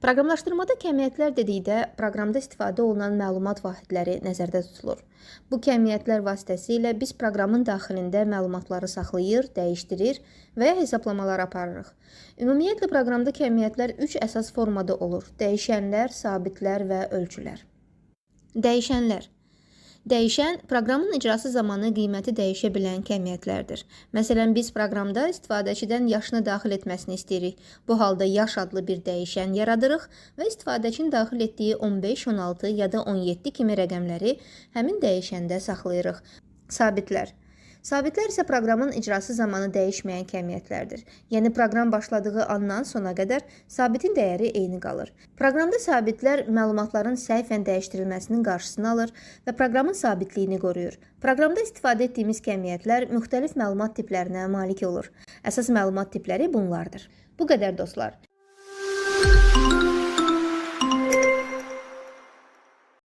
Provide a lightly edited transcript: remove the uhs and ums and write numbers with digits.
Proqramlaşdırmada kəmiyyətlər dedikdə, proqramda istifadə olunan məlumat vahidləri nəzərdə tutulur. Bu kəmiyyətlər vasitəsilə biz proqramın daxilində məlumatları saxlayır, dəyişdirir və ya hesablamalar aparırıq. Ümumiyyətlə, proqramda kəmiyyətlər 3 əsas formada olur: dəyişənlər, sabitlər və ölçülər. Dəyişənlər. Dəyişən, proqramın icrası zamanı qiyməti dəyişə bilən kəmiyyətlərdir. Məsələn, biz proqramda istifadəçidən yaşını daxil etməsini istəyirik. Bu halda yaş adlı bir dəyişən yaradırıq və istifadəçinin daxil etdiyi 15, 16 ya da 17 kimi rəqəmləri həmin dəyişəndə saxlayırıq. Sabitlər. Sabitlər isə proqramın icrası zamanı dəyişməyən kəmiyyətlərdir. Yəni, proqram başladığı andan sona qədər sabitin dəyəri eyni qalır. Proqramda sabitlər məlumatların səhvən dəyişdirilməsinin qarşısını alır və proqramın sabitliyini qoruyur. Proqramda istifadə etdiyimiz kəmiyyətlər müxtəlif məlumat tiplərinə malik olur. Əsas məlumat tipləri bunlardır. Bu qədər dostlar.